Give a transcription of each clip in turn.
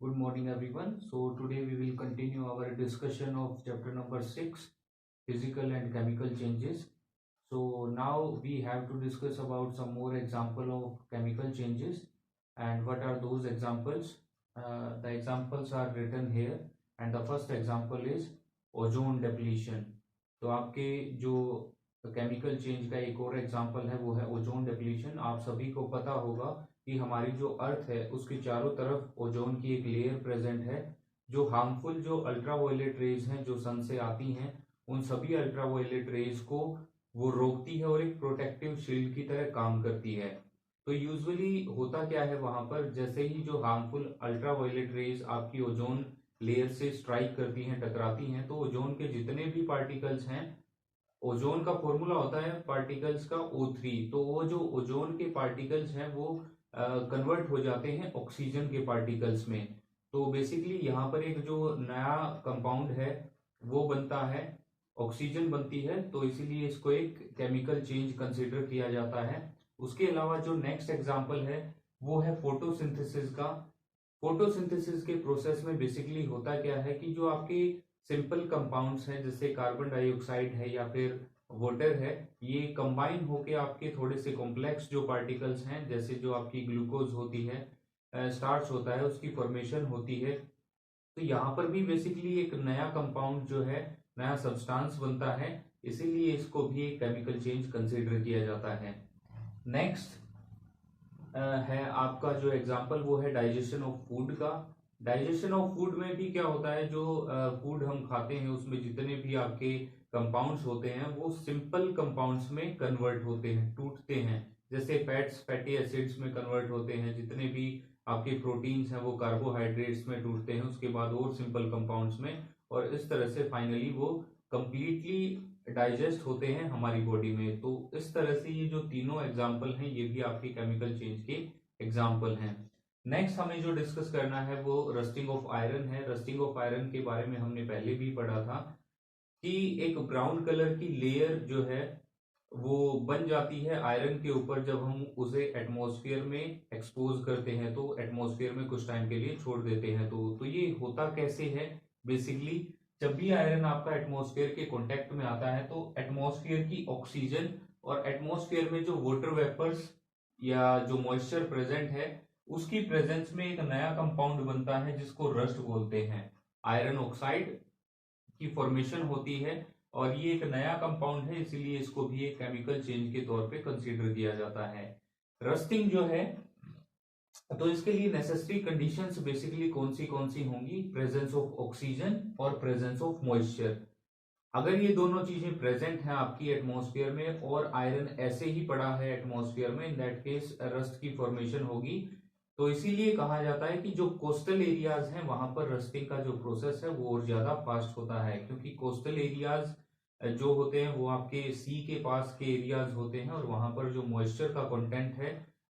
Good morning, everyone. So, today we will continue our discussion of chapter number 6, physical and chemical changes. So, now we have to discuss about some more example of chemical changes and what are those examples. The examples are written here, and the first example is ozone depletion. तो आपके जो chemical change का एक और example है वो है ozone depletion. आप सभी को पता होगा कि हमारी जो अर्थ है उसके चारों तरफ ओजोन की एक लेयर प्रेजेंट है जो हार्मफुल जो अल्ट्रावायलेट रेज हैं जो सन से आती हैं उन सभी अल्ट्रावायलेट रेज को वो रोकती है और एक प्रोटेक्टिव शील्ड की तरह काम करती है। तो यूजुअली होता क्या है वहां पर, जैसे ही जो हार्मफुल अल्ट्रावायलेट रेज आपकी ओजोन लेयर से स्ट्राइक करती हैं, टकराती हैं, तो ओजोन के जितने भी पार्टिकल्स हैं, ओजोन का फॉर्मूला होता है पार्टिकल्स का O3, तो वो जो ओजोन के पार्टिकल्स हैं वो कन्वर्ट हो जाते हैं ऑक्सीजन के पार्टिकल्स में। तो बेसिकली यहाँ पर एक जो नया कंपाउंड है वो बनता है, ऑक्सीजन बनती है, तो इसीलिए इसको एक केमिकल चेंज कंसिडर किया जाता है। उसके अलावा जो नेक्स्ट एग्जांपल है वो है फोटोसिंथेसिस का। फोटोसिंथेसिस के प्रोसेस में बेसिकली होता क्या है कि जो आपकी सिंपल कंपाउंड्स हैं जैसे कार्बन डाइऑक्साइड है या फिर वाटर है, ये कंबाइन होके आपके थोड़े से कॉम्प्लेक्स जो पार्टिकल्स हैं जैसे जो आपकी ग्लूकोज होती है, स्टार्च होता है, उसकी फॉर्मेशन होती है। तो यहाँ पर भी बेसिकली एक नया कंपाउंड जो है, नया सब्सटेंस बनता है, इसीलिए इसको भी एक केमिकल चेंज कंसिडर किया जाता है। नेक्स्ट है आपका जो एग्जाम्पल वो है डाइजेशन ऑफ फूड का। डाइजेशन ऑफ फूड में भी क्या होता है, जो फूड हम खाते हैं उसमें जितने भी आपके कंपाउंड्स होते हैं वो सिंपल कंपाउंड्स में कन्वर्ट होते हैं, टूटते हैं। जैसे फैट्स फैटी एसिड्स में कन्वर्ट होते हैं, जितने भी आपके प्रोटीन्स हैं वो कार्बोहाइड्रेट्स में टूटते हैं, उसके बाद और सिंपल कंपाउंड्स में, और इस तरह से फाइनली वो कंप्लीटली डाइजेस्ट होते हैं हमारी बॉडी में। तो इस तरह से ये जो तीनों एग्जाम्पल हैं ये भी आपके केमिकल चेंज के एग्जाम्पल हैं। नेक्स्ट हमें जो डिस्कस करना है वो रस्टिंग ऑफ आयरन है। रस्टिंग ऑफ आयरन के बारे में हमने पहले भी पढ़ा था कि एक ब्राउन कलर की लेयर जो है वो बन जाती है आयरन के ऊपर जब हम उसे एटमॉस्फेयर में एक्सपोज करते हैं, तो एटमॉस्फेयर में कुछ टाइम के लिए छोड़ देते हैं। तो ये होता कैसे है, बेसिकली जब भी आयरन आपका एटमॉस्फेयर के कांटेक्ट में आता है तो एटमॉस्फेयर की ऑक्सीजन और एटमॉस्फेयर में जो वाटर वेपर्स या जो मॉइस्चर प्रेजेंट है उसकी प्रेजेंस में एक नया कंपाउंड बनता है जिसको रस्ट बोलते हैं। आयरन ऑक्साइड की फॉर्मेशन होती है और ये एक नया कंपाउंड है, इसीलिए इसको भी एक केमिकल चेंज के तौर पे कंसीडर किया जाता है। रस्टिंग जो है, तो इसके लिए नेसेसरी कंडीशंस बेसिकली कौन सी होंगी, प्रेजेंस ऑफ ऑक्सीजन और प्रेजेंस ऑफ मॉइस्चर। अगर ये दोनों चीजें प्रेजेंट हैं आपकी एटमॉस्फेयर में और आयरन ऐसे ही पड़ा है एटमॉस्फेयर में, इन दैट केस रस्ट की फॉर्मेशन होगी। तो इसीलिए कहा जाता है कि जो कोस्टल एरियाज हैं वहां पर रस्टिंग का जो प्रोसेस है वो और ज्यादा फास्ट होता है, क्योंकि कोस्टल एरियाज जो होते हैं वो आपके सी के पास के एरियाज होते हैं और वहां पर जो मॉइस्चर का कंटेंट है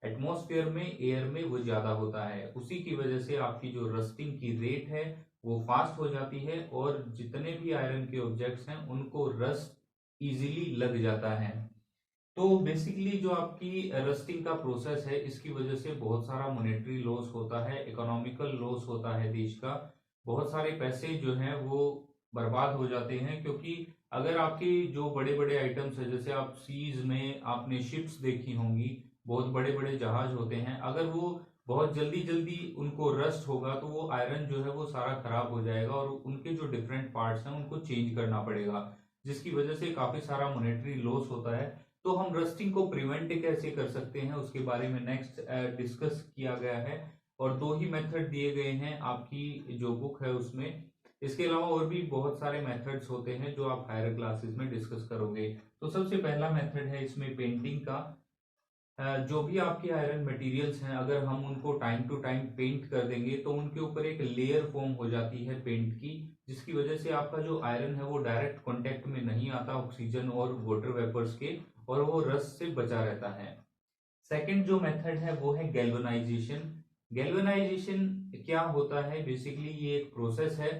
एटमॉस्फेयर में, एयर में, वो ज्यादा होता है। उसी की वजह से आपकी जो रस्टिंग की रेट है वो फास्ट हो जाती है और जितने भी आयरन के ऑब्जेक्ट्स हैं उनको रस्ट इजीली लग जाता है। तो बेसिकली जो आपकी रस्टिंग का प्रोसेस है इसकी वजह से बहुत सारा मॉनेटरी लॉस होता है, इकोनॉमिकल लॉस होता है देश का। बहुत सारे पैसे जो हैं वो बर्बाद हो जाते हैं, क्योंकि अगर आपकी जो बड़े बड़े आइटम्स है, जैसे आप सीज में आपने शिप्स देखी होंगी, बहुत बड़े बड़े जहाज होते हैं, अगर वो बहुत जल्दी जल्दी उनको रस्ट होगा तो वो आयरन जो है वो सारा खराब हो जाएगा और उनके जो डिफरेंट पार्ट्स हैं उनको चेंज करना पड़ेगा, जिसकी वजह से काफी सारा मॉनेटरी लॉस होता है। तो हम रस्टिंग को प्रिवेंट कैसे कर सकते हैं उसके बारे में नेक्स्ट डिस्कस किया गया है, और दो ही मेथड दिए गए हैं आपकी जो बुक है उसमें। इसके अलावा और भी बहुत सारे मेथड्स होते हैं जो आप हायर क्लासेस में डिस्कस करोगे। तो सबसे पहला मेथड है इसमें पेंटिंग का। जो भी आपके आयरन मटेरियल्स हैं अगर हम उनको टाइम टू टाइम पेंट कर देंगे तो उनके ऊपर एक लेयर फॉर्म हो जाती है पेंट की, जिसकी वजह से आपका जो आयरन है वो डायरेक्ट कांटेक्ट में नहीं आता ऑक्सीजन और वाटर वेपर्स के, और वो रस्ट से बचा रहता है। सेकंड जो मेथड है वो है गैल्वेनाइजेशन। गैल्वेनाइजेशन क्या होता है, बेसिकली ये एक प्रोसेस है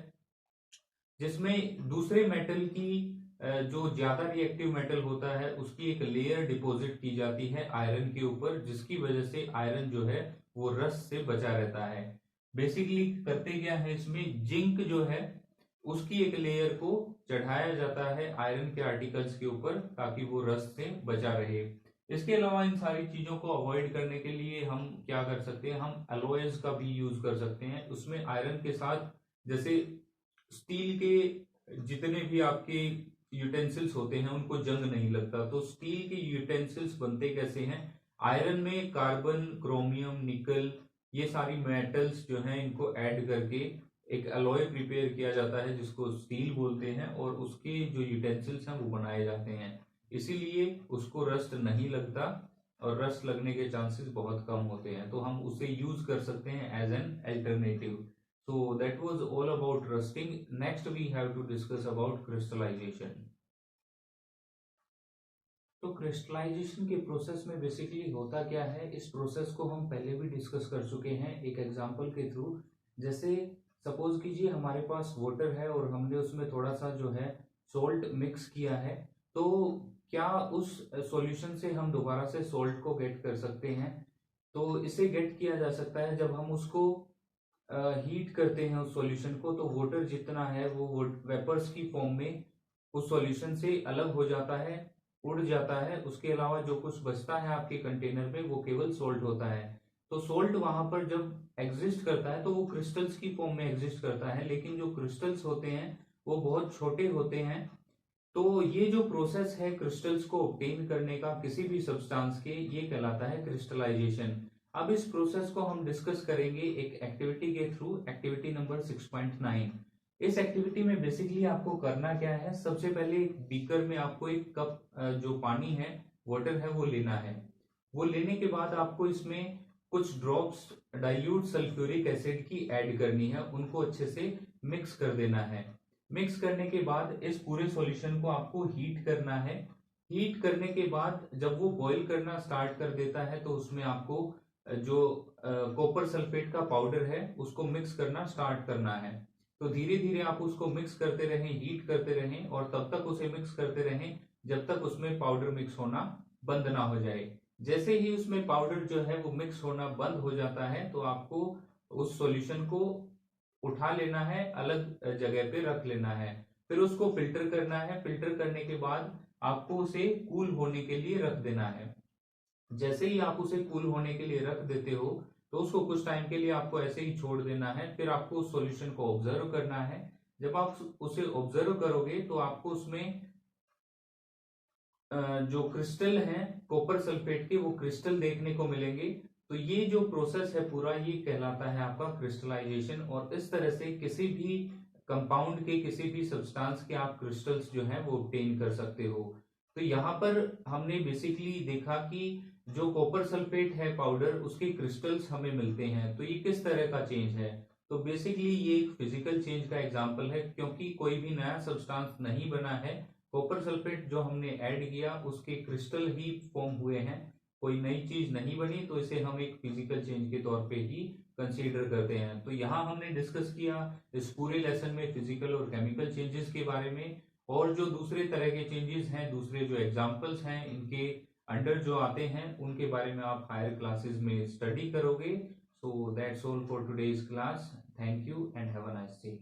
जिसमें दूसरे मेटल की जो ज्यादा रिएक्टिव मेटल होता है उसकी एक लेयर डिपॉजिट की जाती है आयरन के ऊपर, जिसकी वजह से आयरन जो है वो रस्ट से बचा रहता है। बेसिकली करते क्या है, इसमें जिंक जो है उसकी एक लेयर को चढ़ाया जाता है आयरन के आर्टिकल्स के ऊपर, ताकि वो रस्ट से बचा रहे। इसके अलावा इन सारी चीजों को अवॉइड करने के लिए हम क्या कर सकते हैं, हम अलॉयज का भी यूज कर सकते हैं। उसमें आयरन के साथ जैसे स्टील के जितने भी आपके यूटेंसिल्स होते हैं उनको जंग नहीं लगता। तो स्टील के यूटेंसिल्स बनते कैसे हैं, आयरन में कार्बन, क्रोमियम, निकल, ये सारी मेटल्स जो हैं इनको ऐड करके एक अलॉय प्रिपेयर किया जाता है जिसको स्टील बोलते हैं, और उसके जो यूटेंसिल्स हैं वो बनाए जाते हैं। इसीलिए उसको रस्ट नहीं लगता, और रस्ट लगने के चांसेस बहुत कम होते हैं, तो हम उसे यूज कर सकते हैं as an alternative. So that was all about rusting. Next we have to discuss about crystallization. तो क्रिस्टलाइजेशन के प्रोसेस में बेसिकली होता क्या है, इस प्रोसेस को हम पहले भी डिस्कस कर चुके हैं एक एग्जांपल के थ्रू। जैसे सपोज कीजिए हमारे पास वाटर है और हमने उसमें थोड़ा सा जो है सोल्ट मिक्स किया है, तो क्या उस सॉल्यूशन से हम दोबारा से सोल्ट को गेट कर सकते हैं? तो इसे गेट किया जा सकता है जब हम उसको हीट करते हैं उस सॉल्यूशन को, तो वाटर जितना है वो वेपर्स की फॉर्म में उस सॉल्यूशन से अलग हो जाता है, उड़ जाता है। उसके अलावा जो कुछ बचता है आपके कंटेनर में वो केवल सोल्ट होता है। तो सोल्ट वहां पर जब एग्जिस्ट करता है तो वो क्रिस्टल्स की फॉर्म में एग्जिस्ट करता है, लेकिन जो क्रिस्टल्स होते हैं वो बहुत छोटे होते हैं। तो ये जो प्रोसेस है क्रिस्टल्स को ऑब्टेन करने का किसी भी सब्सटेंस के, ये कहलाता है क्रिस्टलाइजेशन। अब इस प्रोसेस को हम डिस्कस करेंगे एक एक्टिविटी के थ्रू, एक्टिविटी नंबर 6.9। इस एक्टिविटी में बेसिकली आपको करना क्या है, सबसे पहले एक बीकर में आपको एक कप जो पानी है, वाटर है, वो लेना है। वो लेने के बाद आपको इसमें कुछ ड्रॉप्स डाइल्यूट सल्फ्यूरिक एसिड की ऐड करनी है, उनको अच्छे से मिक्स कर देना है। मिक्स करने के बाद इस पूरे सॉल्यूशन को आपको हीट करना है। हीट करने के बाद जब वो बॉईल करना स्टार्ट कर देता है तो उसमें आपको जो कॉपर सल्फेट का पाउडर है उसको मिक्स करना स्टार्ट करना है। तो धीरे धीरे आप उसको मिक्स करते रहें, हीट करते रहें, और तब तक उसे मिक्स करते रहें जब तक उसमें पाउडर मिक्स होना बंद ना हो जाए। जैसे ही उसमें पाउडर जो है वो मिक्स होना बंद हो जाता है तो आपको उस सॉल्यूशन को उठा लेना है, अलग जगह पे रख लेना है। फिर उसको फिल्टर करना है। फिल्टर करने के बाद आपको उसे कूल होने के लिए रख देना है। जैसे ही आप उसे कूल होने के लिए रख देते हो तो उसको कुछ टाइम के लिए आपको ऐसे ही छोड़ देना है। फिर आपको उस सॉल्यूशन को ऑब्जर्व करना है। जब आप उसे ऑब्जर्व करोगे तो आपको उसमें जो क्रिस्टल हैं कॉपर सल्फेट के, वो क्रिस्टल देखने को मिलेंगे। तो ये जो प्रोसेस है पूरा, ये कहलाता है आपका क्रिस्टलाइजेशन। और इस तरह से किसी भी कंपाउंड के, किसी भी सब्सटेंस के आप क्रिस्टल्स जो है वो ऑब्टेन कर सकते हो। तो यहाँ पर हमने बेसिकली देखा कि जो कॉपर सल्फेट है पाउडर, उसके क्रिस्टल्स हमें मिलते हैं। तो ये किस तरह का चेंज है, तो बेसिकली ये एक फिजिकल चेंज का एग्जांपल है, क्योंकि कोई भी नया सब्सटेंस नहीं बना है। कॉपर सल्फेट जो हमने ऐड किया उसके क्रिस्टल ही फॉर्म हुए हैं, कोई नई चीज नहीं बनी, तो इसे हम एक फिजिकल चेंज के तौर पे ही कंसीडर करते हैं। तो यहाँ हमने डिस्कस किया इस पूरे लेसन में फिजिकल और केमिकल चेंजेस के बारे में, और जो दूसरे तरह के चेंजेस हैं, दूसरे जो एग्जांपल्स हैं इनके अंडर जो आते हैं, उनके बारे में आप हायर क्लासेस में स्टडी करोगे। So that's all for today's class. Thank you and have a nice day.